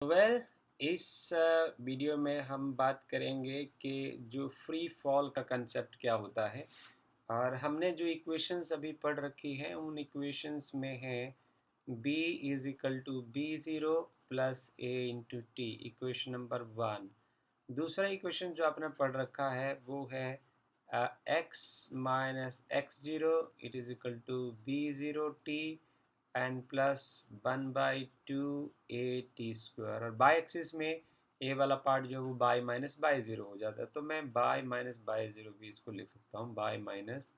Well इस video में हम बात करेंगे कि जो फ्री फॉल का कंसेप्ट क्या होता है। और हमने जो इक्वेशंस अभी पढ़ रखी हैं उन इक्वेशंस में है b is equal to b zero plus a into t, equation number 1। दूसरा इक्वेशन जो आपने पढ़ रखा है वो है x minus x zero it is equal to b zero t and plus 1/2 a t square. और बाई एक्सिस में ए वाला पार्ट जो है वो बाई माइनस बाई ज़ीरो हो जाता है, तो मैं बाई माइनस बाई ज़ीरो भी इसको लिख सकता हूँ, by minus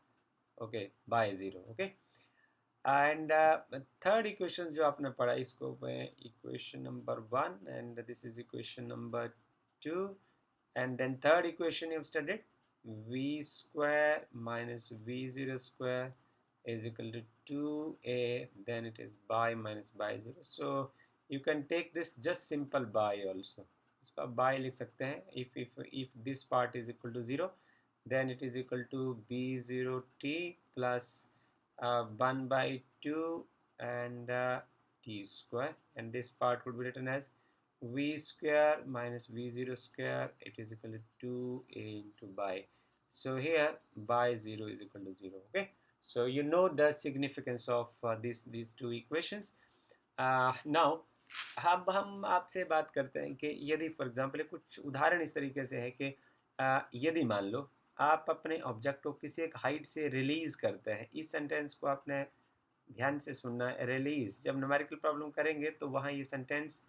okay by zero. Okay and third equation जो आपने पढ़ा इसको मैं equation number 1 and this is equation number 2 and then third equation you've studied v square minus v0 square is equal to 2a, then it is by minus by 0, so you can take this just simple by also, इसका by लिख सकते हैं। if this part is equal to 0 then it is equal to b0t plus 1 by 2 and t square, and this part could be written as v square minus v0 square, it is equal to 2a into by. So here by 0 is equal to 0. Okay, so you know the significance of these two equations. Now अब हम आपसे बात करते हैं कि यदि for example कुछ उदाहरण इस तरीके से है कि यदि मान लो आप अपने ऑब्जेक्ट को किसी एक हाइट से रिलीज करते हैं। इस सेंटेंस को आपने ध्यान से सुनना है। रिलीज जब न्यूमेरिकल प्रॉब्लम करेंगे तो वहाँ ये सेंटेंस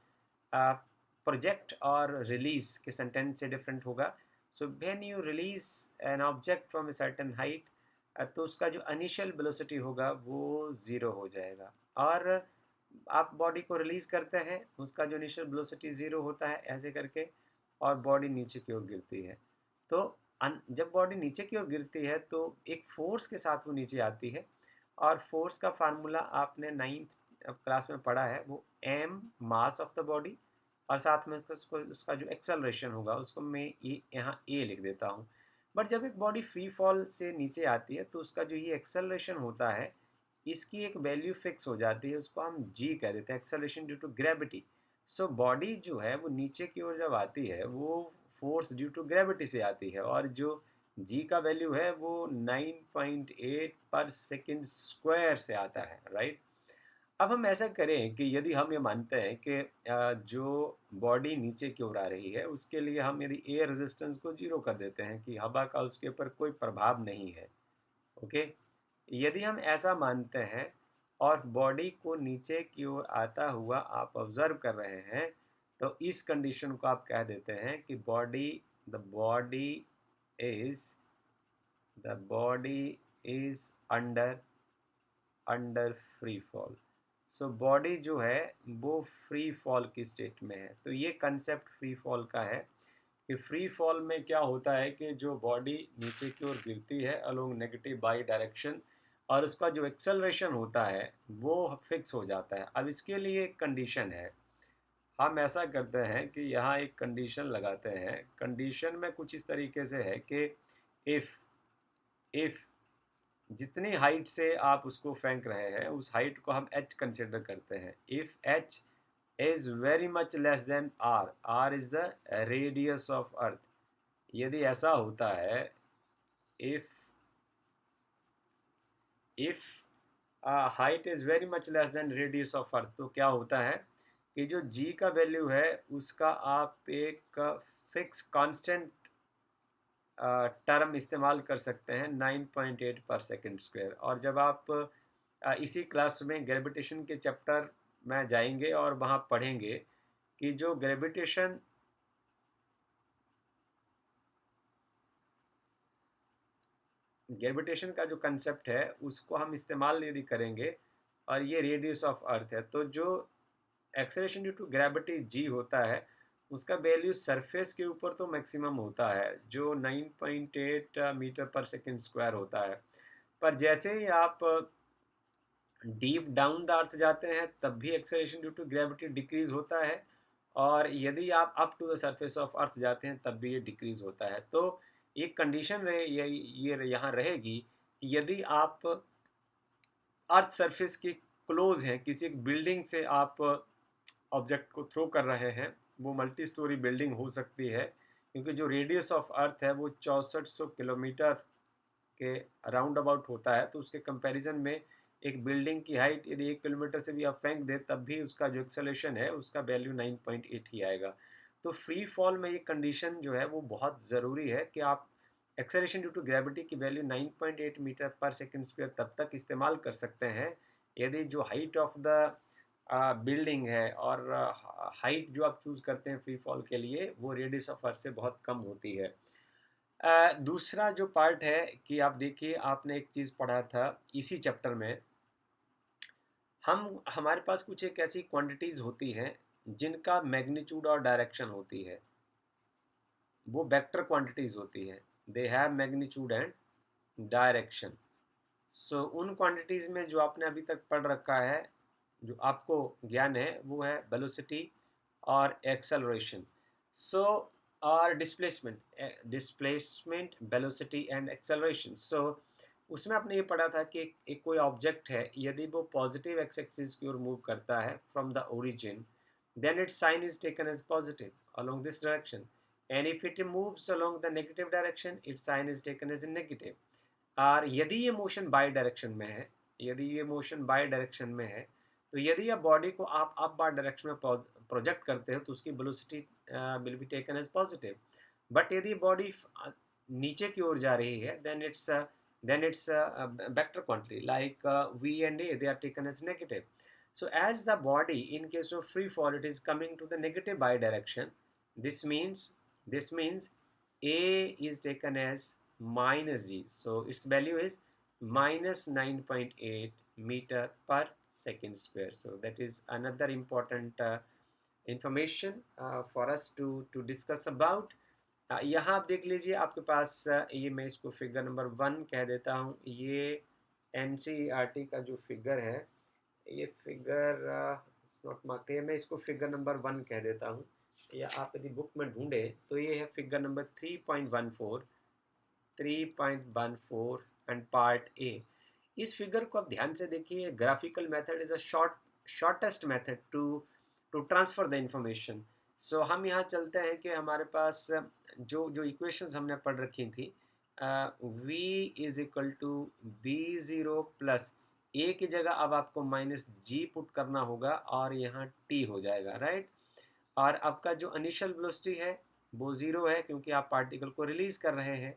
प्रोजेक्ट और रिलीज के सेंटेंस से डिफरेंट होगा। So when you release an object from a certain height तो उसका जो इनिशियल वेलोसिटी होगा वो ज़ीरो हो जाएगा। और आप बॉडी को रिलीज करते हैं, उसका जो इनिशियल वेलोसिटी ज़ीरो होता है ऐसे करके, और बॉडी नीचे की ओर गिरती है। तो जब बॉडी नीचे की ओर गिरती है तो एक फोर्स के साथ वो नीचे आती है, और फोर्स का फार्मूला आपने 9th क्लास में पढ़ा है, वो m mass of the body और साथ में उसको उसका जो एक्सेलरेशन होगा उसको मैं यहाँ ए लिख देता हूँ। बट जब एक बॉडी फ्री फॉल से नीचे आती है तो उसका जो ये एक्सेलरेशन होता है इसकी एक वैल्यू फिक्स हो जाती है, उसको हम जी कह देते हैं, acceleration due to gravity. So body जो है वो नीचे की ओर जब आती है वो फोर्स ड्यू टू ग्रेविटी से आती है, और जो जी का वैल्यू है वो 9.8 पर सेकेंड स्क्वायर से आता है, राइट। अब हम ऐसा करें कि यदि हम ये मानते हैं कि जो बॉडी नीचे की ओर आ रही है उसके लिए हम यदि एयर रेजिस्टेंस को जीरो कर देते हैं कि हवा का उसके ऊपर कोई प्रभाव नहीं है। ओके, यदि हम ऐसा मानते हैं और बॉडी को नीचे की ओर आता हुआ आप ऑब्जर्व कर रहे हैं, तो इस कंडीशन को आप कह देते हैं कि is the body is under under free fall. So body जो है वो फ्री फॉल की स्टेट में है। तो ये कंसेप्ट फ्री फॉल का है कि फ्री फॉल में क्या होता है कि जो बॉडी नीचे की ओर गिरती है अलोंग नेगेटिव बाई डायरेक्शन, और उसका जो एक्सेलरेशन होता है वो फिक्स हो जाता है। अब इसके लिए एक कंडीशन है। हम ऐसा करते हैं कि यहाँ एक कंडीशन लगाते हैं। कंडीशन में कुछ इस तरीके से है कि इफ़ इफ़ जितनी हाइट से आप उसको फेंक रहे हैं उस हाइट को हम h कंसिडर करते हैं। If h is very much less than r is the radius of अर्थ। यदि ऐसा होता है, if if height is very much less than radius of अर्थ, तो क्या होता है कि जो g का वैल्यू है उसका आप एक फिक्स कांस्टेंट टर्म इस्तेमाल कर सकते हैं 9.8 पर सेकेंड स्क्वायर। और जब आप इसी क्लास में ग्रेविटेशन के चैप्टर में जाएंगे और वहाँ पढ़ेंगे कि जो ग्रेविटेशन का जो कंसेप्ट है उसको हम इस्तेमाल यदि करेंगे, और ये रेडियस ऑफ अर्थ है, तो जो acceleration due to gravity G होता है उसका वैल्यू सरफेस के ऊपर तो मैक्सिमम होता है जो 9.8 मीटर पर सेकेंड स्क्वायर होता है। पर जैसे ही आप डीप डाउन द अर्थ जाते हैं तब भी acceleration due to gravity decrease होता है, और यदि आप up to the surface of earth जाते हैं तब भी ये डिक्रीज होता है। तो एक कंडीशन ये यहाँ रहेगी कि यदि आप अर्थ सरफेस के क्लोज हैं, किसी एक बिल्डिंग से आप ऑब्जेक्ट को थ्रो कर रहे हैं वो मल्टी स्टोरी बिल्डिंग हो सकती है, क्योंकि जो रेडियस ऑफ अर्थ है वो 6400 किलोमीटर के राउंड अबाउट होता है। तो उसके कंपैरिजन में एक बिल्डिंग की हाइट यदि 1 किलोमीटर से भी आप फेंक दे तब भी उसका जो एक्सेलेरेशन है उसका वैल्यू 9.8 ही आएगा। तो फ्री फॉल में ये कंडीशन जो है वो बहुत ज़रूरी है कि आप एक्सेलेरेशन ड्यू टू ग्रेविटी की वैल्यू 9.8 मीटर पर सेकंड स्क्वायर तब तक इस्तेमाल कर सकते हैं यदि जो हाइट ऑफ द बिल्डिंग है और हाइट जो आप चूज़ करते हैं फ्री फॉल के लिए वो रेडियस ऑफ अर्थ से बहुत कम होती है। दूसरा जो पार्ट है कि आप देखिए आपने एक चीज़ पढ़ा था इसी चैप्टर में, हम हमारे पास कुछ एक ऐसी क्वांटिटीज़ होती हैं जिनका मैग्नीट्यूड और डायरेक्शन होती है, वो वेक्टर क्वांटिटीज़ होती हैं, they have magnitude and direction. So उन क्वांटिटीज़ में जो आपने अभी तक पढ़ रखा है, जो आपको ज्ञान है वो है वेलोसिटी और एक्सेलरेशन। सो और डिस्प्लेसमेंट वेलोसिटी एंड एक्सेलरेशन। सो उसमें आपने ये पढ़ा था कि एक कोई ऑब्जेक्ट है यदि वो पॉजिटिव एक्स एक्सिस की ओर मूव करता है from the origin, then its sign is taken as positive along this direction, and if it moves along the negative direction its sign is taken as a negative। और यदि ये motion by direction में है, यदि ये motion by direction में है, तो यदि आप बॉडी को आप अप बार डायरेक्शन में प्रोजेक्ट करते हो तो उसकी velocity will be taken as positive. But यदि बॉडी नीचे की ओर जा रही है then it's vector quantity like v and a, they are taken as negative। So as the body in case of free fall it is coming to the negative bi-direction, this means a is taken as minus g, so its value is minus 9.8 meter per second square। So that is another important information for us to discuss about। यहाँ आप देख लीजिए आपके पास ये मैं इसको figure number 1 कह देता हूँ। ये एनसीईआरटी का जो फिगर है, ये फिगर नॉट मार्क है, मैं इसको फिगर नंबर 1 कह देता हूँ, या आप यदि बुक में ढूंढे तो ये है figure number 3.14 and part a. इस फिगर को आप ध्यान से देखिए। Graphical method is a shortest method to transfer the information. So हम यहाँ चलते हैं कि हमारे पास जो जो इक्वेशंस हमने पढ़ रखी थी, v is equal to b zero plus a की जगह अब आपको माइनस जी पुट करना होगा और यहाँ t हो जाएगा, राइट। और आपका जो इनिशियल वेलोसिटी है वो ज़ीरो है क्योंकि आप पार्टिकल को रिलीज़ कर रहे हैं।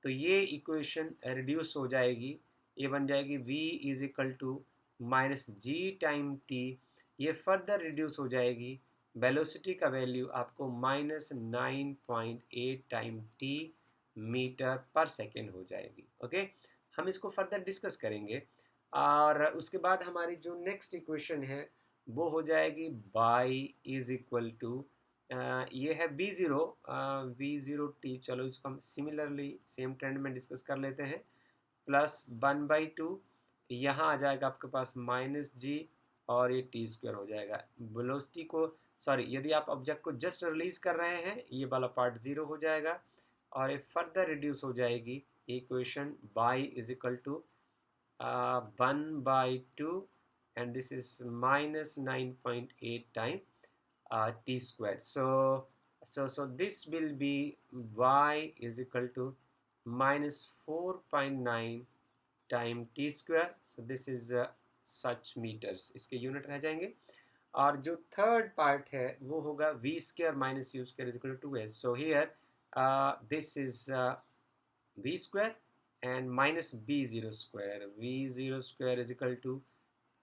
तो ये इक्वेशन रिड्यूस हो जाएगी, ये बन जाएगी v is equal to minus g time t. ये फर्दर रिड्यूस हो जाएगी, वेलोसिटी का वैल्यू आपको माइनस 9.8 टाइम टी मीटर पर सेकेंड हो जाएगी। ओके, हम इसको फर्दर डिस्कस करेंगे। और उसके बाद हमारी जो नेक्स्ट इक्वेशन है वो हो जाएगी बाई इज इक्वल टू, ये है b zero v zero t, चलो इसको हम सिमिलरली सेम ट्रेंड में डिस्कस कर लेते हैं, प्लस 1/2, यहाँ आ जाएगा आपके पास माइनस जी और ये टी स्क्वायर हो जाएगा। वेलोसिटी को सॉरी, यदि आप ऑब्जेक्ट को जस्ट रिलीज कर रहे हैं ये वाला पार्ट ज़ीरो हो जाएगा और ये फर्दर रिड्यूस हो जाएगी equation y is equal to 1/2 and this is minus 9.8 time t square। So this will be y is equal to minus 4.9 time t square. So this is such meters, इसके unit रह जाएंगे। और जो third part है वो होगा v square minus u square is equal to 2s। So here this is v square and minus b0 square, v0 square is equal to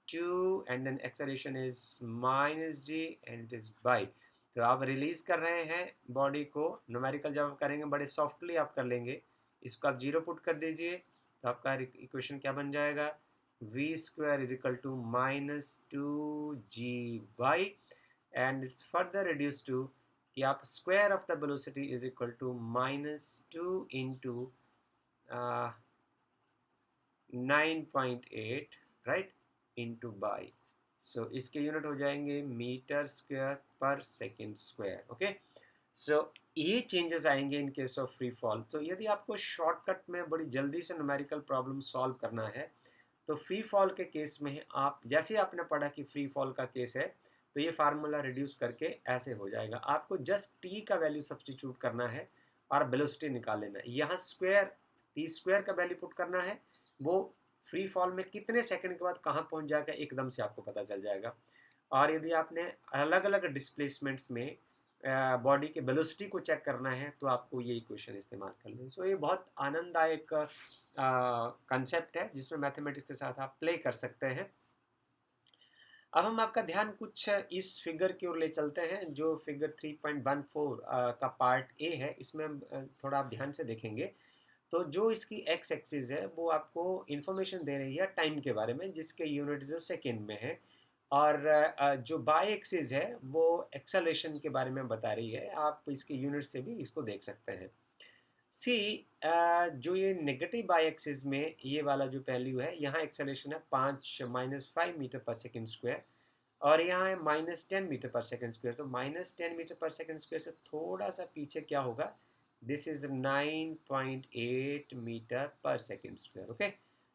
2 and then acceleration is minus g and it is y। तो आप release कर रहे हैं body को, numerical जब आप करेंगे बड़े सॉफ्टली आप कर लेंगे, इसको आप जीरो पुट कर दीजिए तो आपका इक्वेशन क्या बन जाएगा, v square is equal to minus 2gy and it's further reduce to कि आप square of the velocity is equal to minus 2 into 9.8 right into by. So इसके यूनिट हो जाएंगे metre square per second square. Okay, so ये changes आएंगे in case of free fall. तो यदि आपको शॉर्टकट में बड़ी जल्दी से न्यूमेरिकल प्रॉब्लम सॉल्व करना है तो फ्री फॉल के केस में आप जैसे आपने पढ़ा कि फ्री फॉल का केस है तो ये फार्मूला रिड्यूस करके ऐसे हो जाएगा। आपको जस्ट टी का वैल्यू सब्सटीट्यूट करना है और वेलोसिटी निकाल लेना है। यहाँ स्क्वायर टी स्क्वायर का वैल्यू पुट करना है, वो फ्री फॉल में कितने सेकंड के बाद कहाँ पहुँच जाएगा एकदम से आपको पता चल जाएगा। और यदि आपने अलग अलग डिस्प्लेसमेंट्स में बॉडी के वेलोसिटी को चेक करना है तो आपको ये इक्वेशन इस्तेमाल कर लें। सो ये बहुत आनंददायक कंसेप्ट है जिसमें मैथमेटिक्स के साथ आप प्ले कर सकते हैं। अब हम आपका ध्यान कुछ इस फिगर की ओर ले चलते हैं जो फिगर 3.14 का पार्ट ए है। इसमें हम थोड़ा आप ध्यान से देखेंगे तो जो इसकी एक्स एक्सिस है वो आपको इंफॉर्मेशन दे रही है टाइम के बारे में, जिसके यूनिट जो सेकेंड में है, और जो बाई एक्सिस है वो एक्सेलरेशन के बारे में बता रही है। आप इसके यूनिट से भी इसको देख सकते हैं। सी जो ये नेगेटिव बाई एक्सिस में ये वाला जो वैल्यू है, यहाँ एक्सेलरेशन है -5 मीटर पर सेकेंड स्क्वायर, और यहाँ है -10 मीटर पर सेकेंड स्क्वायर। तो -10 मीटर पर सेकेंड स्क्वायर से थोड़ा सा पीछे क्या होगा, दिस इज 9.8 मीटर पर सेकेंड स्क्वायर। ओके,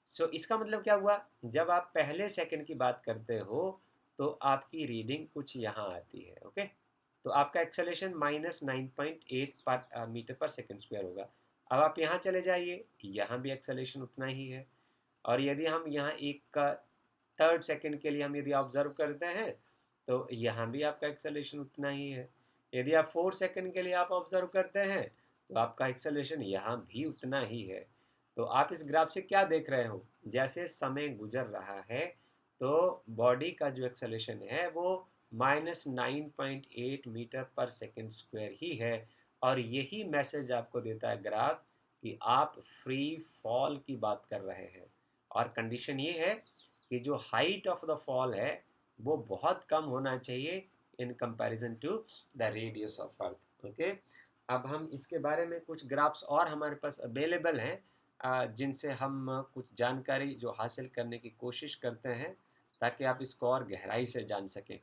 सो इसका मतलब क्या हुआ, जब आप पहले सेकेंड की बात करते हो तो आपकी रीडिंग कुछ यहाँ आती है। ओके, तो आपका एक्सेलरेशन -9.8 पर मीटर पर सेकेंड स्क्वायर होगा। अब आप यहाँ चले जाइए, यहाँ भी एक्सेलरेशन उतना ही है, और यदि हम यहाँ एक का थर्ड सेकेंड के लिए हम यदि ऑब्जर्व करते हैं तो यहाँ भी आपका एक्सेलरेशन उतना ही है। यदि आप 4 सेकेंड के लिए आप ऑब्जर्व करते हैं तो आपका एक्सेलरेशन यहाँ भी उतना ही है। तो आप इस ग्राफ से क्या देख रहे हो, जैसे समय गुजर रहा है तो बॉडी का जो एक्सेलरेशन है वो -9.8 मीटर पर सेकेंड स्क्वायर ही है, और यही मैसेज आपको देता है ग्राफ कि आप फ्री फॉल की बात कर रहे हैं। और कंडीशन ये है कि जो हाइट ऑफ द फॉल है वो बहुत कम होना चाहिए in comparison to the radius of earth. Okay, अब हम इसके बारे में कुछ ग्राफ्स और हमारे पास अवेलेबल हैं जिनसे हम कुछ जानकारी जो हासिल करने की कोशिश करते हैं ताकि आप इसको और गहराई से जान सकें।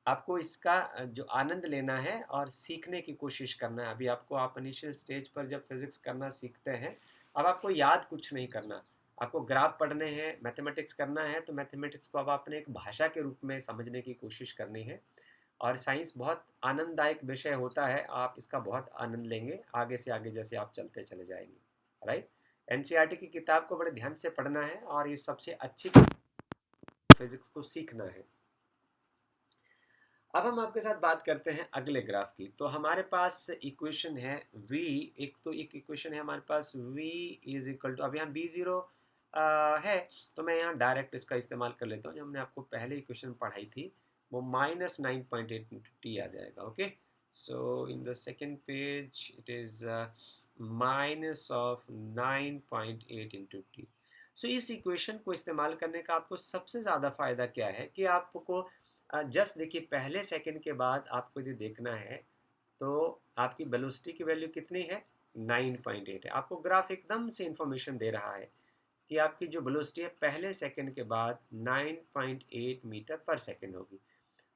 आपको इसका जो आनंद लेना है और सीखने की कोशिश करना है। अभी आपको आप इनिशियल स्टेज पर जब फिज़िक्स करना सीखते हैं, अब आपको याद कुछ नहीं करना, आपको ग्राफ पढ़ने हैं, मैथमेटिक्स करना है, तो मैथमेटिक्स को अब आपने एक भाषा के रूप में समझने की कोशिश करनी है। और साइंस बहुत आनंददायक विषय होता है, आप इसका बहुत आनंद लेंगे आगे से आगे जैसे आप चलते चले जाएंगे। राइट, एनसीईआरटी की किताब को बड़े ध्यान से पढ़ना है और ये सबसे अच्छी फिज़िक्स को सीखना है। अब हम आपके साथ बात करते हैं अगले ग्राफ की। तो हमारे पास इक्वेशन है v, एक इक्वेशन है हमारे पास v इज इक्वल टू, अब यहाँ b0 है तो मैं यहाँ डायरेक्ट इसका इस्तेमाल कर लेता हूँ। जो हमने आपको पहले इक्वेशन पढ़ाई थी वो -9.8 इंटू टी आ जाएगा। Okay, so in the second page it is -9.8 into t. So इस इक्वेशन को इस्तेमाल करने का आपको सबसे ज़्यादा फ़ायदा क्या है कि आपको जस्ट देखिए पहले सेकंड के बाद आपको यदि देखना है तो आपकी वेलोसिटी की वैल्यू कितनी है, 9.8 है। आपको ग्राफ एकदम से इंफॉर्मेशन दे रहा है कि आपकी जो वेलोसिटी है पहले सेकंड के बाद 9.8 मीटर पर सेकंड होगी।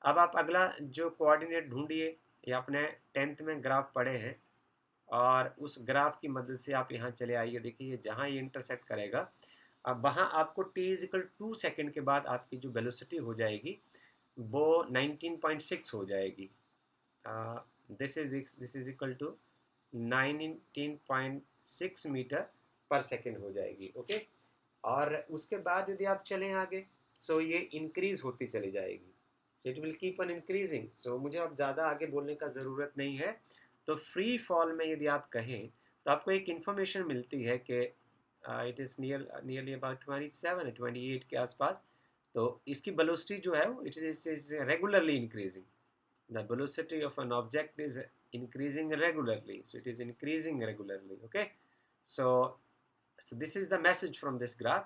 अब आप अगला जो कोऑर्डिनेट ढूंढिए, या अपने 10th में ग्राफ पढ़े हैं और उस ग्राफ की मदद से आप यहाँ चले आइए। देखिए जहाँ ये इंटरसेक्ट करेगा, अब वहाँ आपको t इजिकल 2 सेकेंड के बाद आपकी जो वेलोसिटी हो जाएगी वो 19.6 हो जाएगी। This is equal to 19.6 meter पर सेकेंड हो जाएगी। ओके, और उसके बाद यदि आप चलें आगे सो ये इंक्रीज होती चली जाएगी, so it will keep on increasing. So मुझे अब ज़्यादा आगे बोलने का ज़रूरत नहीं है। तो फ्री फॉल में यदि आप कहें तो आपको एक इन्फॉर्मेशन मिलती है कि इट इज़ नियरली अबाउट 27-28 के आसपास। तो इसकी वेलोसिटी जो है it is regularly increasing, the velocity of an object is increasing regularly, so it is increasing regularly. Okay, so this is the message from this graph,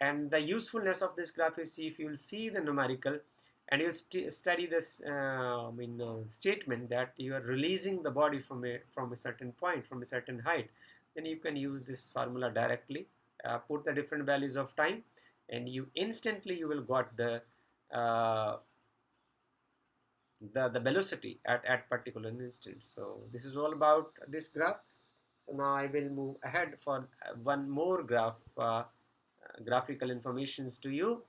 and the usefulness of this graph is, if you will see the numerical and you study this statement that you are releasing the body from a certain point, from a certain height, then you can use this formula directly, put the different values of time, and you instantly you will got uh, the velocity at particular instant. So this is all about this graph. So now I will move ahead for one more graph, graphical informations to you.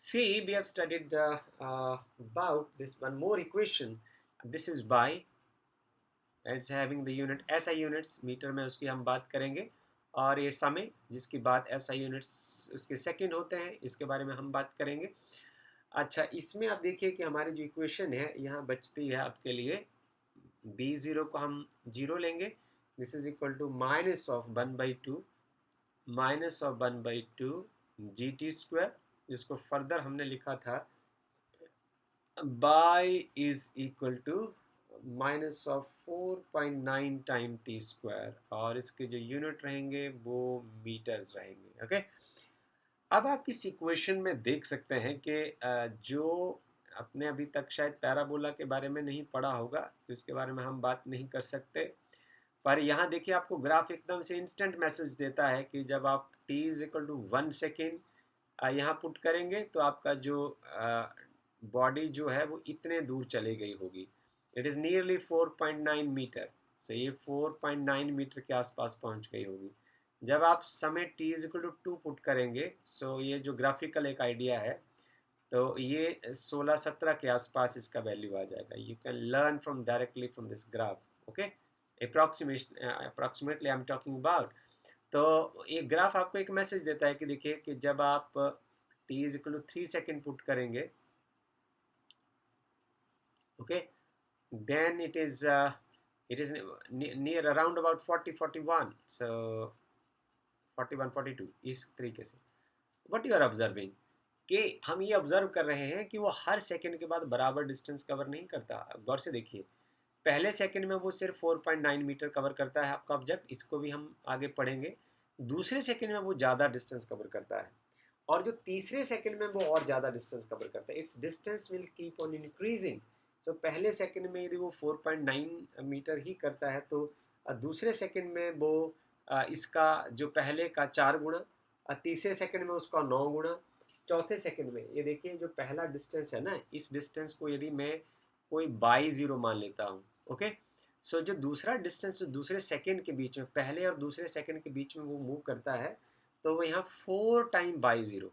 See, we have studied about this one more equation. This is by, it's having the unit SI units, meter में उसकी हम बात करेंगे। और ये समय जिसकी बात एसआई यूनिट्स उसके सेकंड होते हैं, इसके बारे में हम बात करेंगे। अच्छा, इसमें आप देखिए कि हमारी जो इक्वेशन है यहाँ बचती है आपके लिए, बी ज़ीरो को हम जीरो लेंगे, this is equal to minus of 1/2 minus of 1/2 g t square, जिसको फर्दर हमने लिखा था y is equal to minus of 4.9 time t square, और इसके जो यूनिट रहेंगे वो मीटर्स रहेंगे। ओके, अब आप इस इक्वेशन में देख सकते हैं कि जो आपने अभी तक शायद पैराबोला के बारे में नहीं पढ़ा होगा तो इसके बारे में हम बात नहीं कर सकते, पर यहाँ देखिए आपको ग्राफ एकदम से इंस्टेंट मैसेज देता है कि जब आप t is equal to 1 second यहाँ पुट करेंगे तो आपका जो बॉडी जो है वो इतने दूर चली गई होगी, इट इज़ नियरली 4.9 मीटर। सो ये 4.9 मीटर के आसपास पहुंच गई होगी। जब आप समय t is equal to 2 put करेंगे, सो ये जो ग्राफिकल एक आइडिया है, तो ये 16-17 के आसपास इसका वैल्यू आ जाएगा। You can learn from directly from this graph. Okay, approximately I am talking about. तो ये ग्राफ आपको एक मैसेज देता है कि देखिए कि जब आप t is equal to 3 second put करेंगे, okay, then it is near around about 40-41, so 41-42 इस तरीके से। what you are observing कि हम ये ऑब्जर्व कर रहे हैं कि वो हर सेकंड के बाद बराबर डिस्टेंस कवर नहीं करता। गौर से देखिए, पहले सेकंड में वो सिर्फ 4.9 मीटर कवर करता है आपका ऑब्जेक्ट, इसको भी हम आगे पढ़ेंगे। दूसरे सेकंड में वो ज़्यादा डिस्टेंस कवर करता है, और जो तीसरे सेकंड में वो और ज़्यादा डिस्टेंस कवर करता है। Its distance will keep on increasing. So पहले सेकंड में यदि वो 4.9 मीटर ही करता है तो दूसरे सेकंड में वो इसका जो पहले का 4 गुना, तीसरे सेकंड में उसका 9 गुना, चौथे सेकंड में ये देखिए जो पहला डिस्टेंस है ना, इस डिस्टेंस को यदि मैं कोई बाई ज़ीरो मान लेता हूँ, ओके, सो जो दूसरा डिस्टेंस दूसरे सेकंड के बीच में, पहले और दूसरे सेकंड के बीच में वो मूव करता है, तो वो यहाँ 4 टाइम बाई ज़ीरो,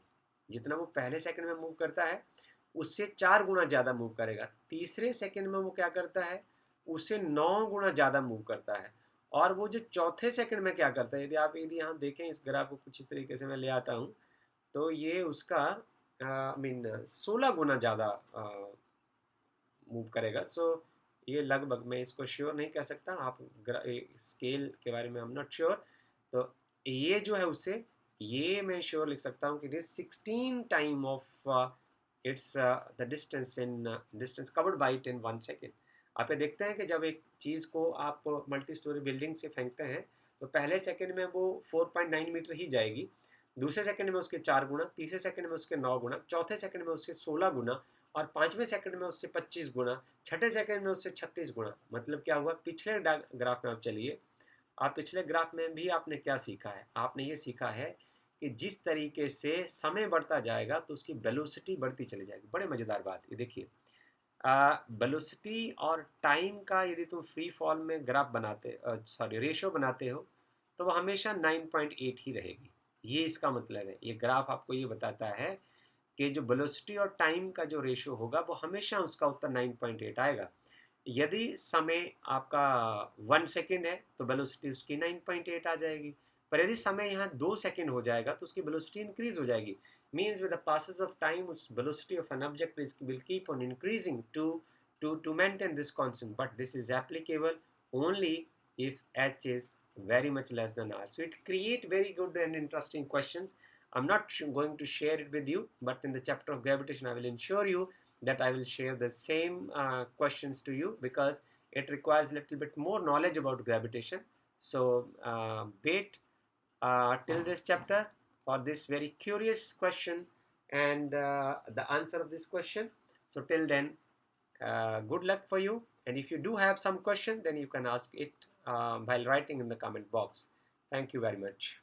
जितना वो पहले सेकंड में मूव करता है उससे 4 गुना ज़्यादा मूव करेगा। तीसरे सेकंड में वो क्या करता है, उससे 9 गुना ज़्यादा मूव करता है। और वो जो चौथे सेकंड में क्या करता है, यदि यहाँ देखें इस ग्राफ को कुछ इस तरीके से मैं ले आता हूँ, तो ये उसका आई मीन 16 गुना ज़्यादा मूव करेगा। सो ये लगभग, मैं इसको श्योर नहीं कह सकता, आप स्केल के बारे में आई एम नॉट श्योर, तो ये जो है उससे ये मैं श्योर लिख सकता हूँ कि it is 16 time of its the distance covered by it in 1 second. आप ये देखते हैं कि जब एक चीज़ को आप मल्टी स्टोरी बिल्डिंग से फेंकते हैं तो पहले सेकंड में वो 4.9 मीटर ही जाएगी, दूसरे सेकंड में उसके 4 गुना, तीसरे सेकंड में उसके 9 गुना, चौथे सेकंड में उसके 16 गुना, और पाँचवें सेकंड में उससे 25 गुना, छठे सेकंड में उससे 36 गुना। मतलब क्या हुआ, पिछले ग्राफ में आप चलिए, आप पिछले ग्राफ में भी आपने क्या सीखा है, आपने ये सीखा है कि जिस तरीके से समय बढ़ता जाएगा तो उसकी वेलोसिटी बढ़ती चली जाएगी। बड़े मज़ेदार बात ये देखिए, वेलोसिटी और टाइम का यदि तुम फ्री फॉल में ग्राफ बनाते, सॉरी रेशो बनाते हो, तो वो हमेशा 9.8 ही रहेगी। ये इसका मतलब है, ये ग्राफ आपको ये बताता है कि जो वेलोसिटी और टाइम का जो रेशो होगा वो हमेशा उसका उत्तर 9.8 आएगा। यदि समय आपका 1 सेकेंड है तो वेलोसिटी उसकी 9.8 आ जाएगी, पर यदि समय यहाँ 2 सेकेंड हो जाएगा तो उसकी वेलोसिटी इंक्रीज हो जाएगी। Means with the passes of time its velocity of an object will keep on increasing to maintain this constant, but this is applicable only if h is very much less than r. So it create very good and interesting questions. I'm not going to share it with you, but in the chapter of gravitation I will ensure you that I will share the same questions to you, because it requires a little bit more knowledge about gravitation. So wait till this chapter for this very curious question and the answer of this question. So till then, good luck for you, and if you do have some question then you can ask it while writing in the comment box. Thank you very much.